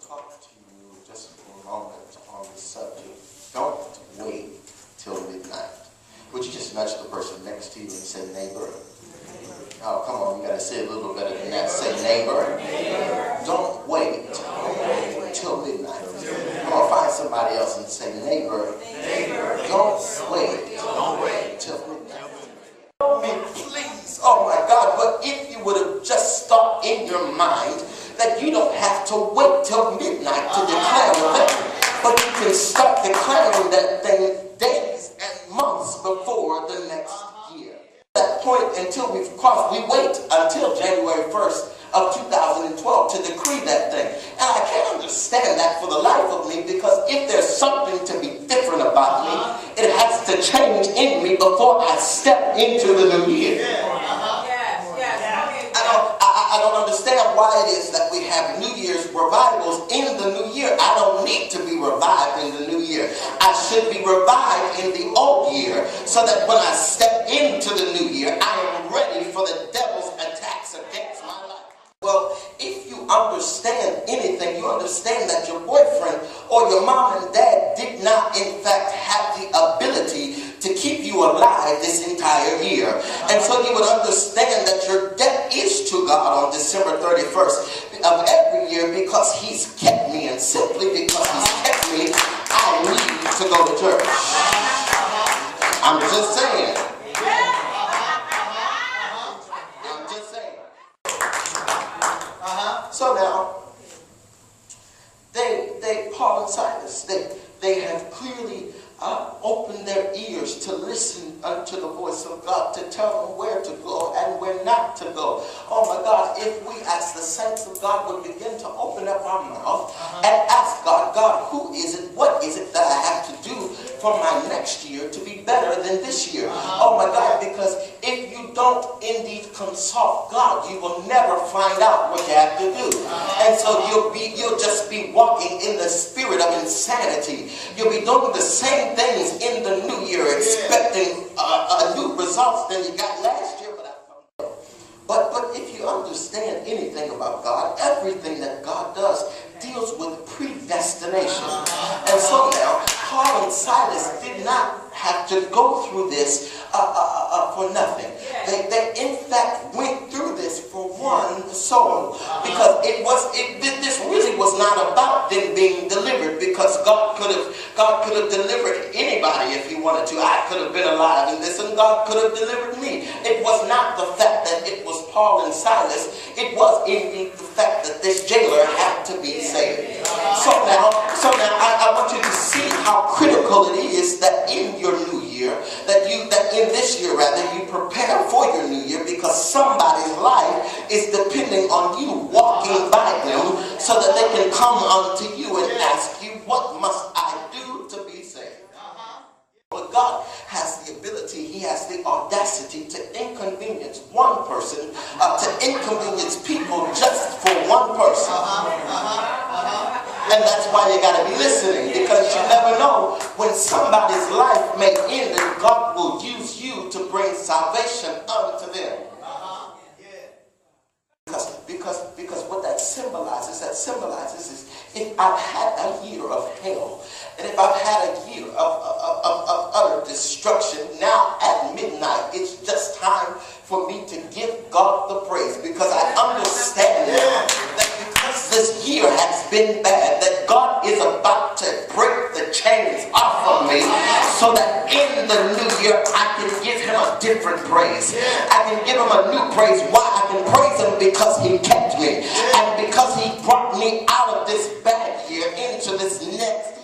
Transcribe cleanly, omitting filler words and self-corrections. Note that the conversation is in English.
talk to you just for a moment on the subject. Don't wait till midnight. Would you just nudge the person next to you and say, neighbor? Oh, come on, you got to say it a little better than that. Say, neighbor. Don't wait till midnight. Come on, find somebody else and say, neighbor. Don't wait till midnight. Please, oh my God, but if you would have just thought in your mind that you don't have to wait till midnight to declare a thing, but you can start declaring that thing days and months before the next year. At that point, until we've crossed, we wait until January 1st of 2012 to decree that thing. And I can't understand that for the life of me, because if there's something to be different about me, it has to change in me before I step into the new year. I don't understand why it is that we have New Year's revivals in the new year. I don't need to be revived in the new year. I should be revived in the old year, so that when I step into the new year, I am ready for the devil's attacks against my life. Well, if you understand anything, you understand that your boyfriend or your mom and dad did not, in fact, have the ability to keep you alive this entire year. And so you would understand that your debt is to God on December 31st of every year, because he's kept me, and simply because he's kept me, I need to go to church. I'm just saying. I'm just saying. So now, Paul and Silas, they have clearly opened their ears to listen unto the voice of God, to tell them where to go and where not to go. Oh my God, if we as the saints of God would begin to open up our mouth and ask God, who is it, what is it that I have to do for my next year to be better than this year? Oh my God, because if you don't indeed consult God, you will never find out what you have to do. And so you'll just be walking in the spirit of insanity. You'll be doing the same things in the new year, expecting new results than you got last year. But if you understand anything about God, everything that God does deals with predestination. And so now, Paul and Silas did not have to go through this for nothing. They in fact went through this for one soul, because this really was not about them being delivered, because God could have delivered anybody if he wanted to. I could have been alive in this, and God could have delivered me. It was not the fact that it was Paul and Silas. It was indeed the fact that this jailer had to be saved. So now I want you to see how critical it is that in your new year, that in this year rather, you prepare for your new year, because somebody's life is depending on you walking by them, so that they can come unto you and ask you, what must I do to be saved? But God has the ability, he has the audacity to inconvenience one person, to inconvenience people just for one person. And that's why you got to be listening, because you never know when somebody's life may end, and God will use you to bring salvation unto them. Because what that symbolizes is, if I've had a year of hell, and if I've had a year of utter destruction, now at midnight, it's just time for me to give God the praise, because I understand now that because this year has been bad, that God is about to break the chains off of me, so that in the new year I can give him a different praise. I can give him a new praise. Why? I can praise him because he kept me, and because he brought me out of this bad year into this next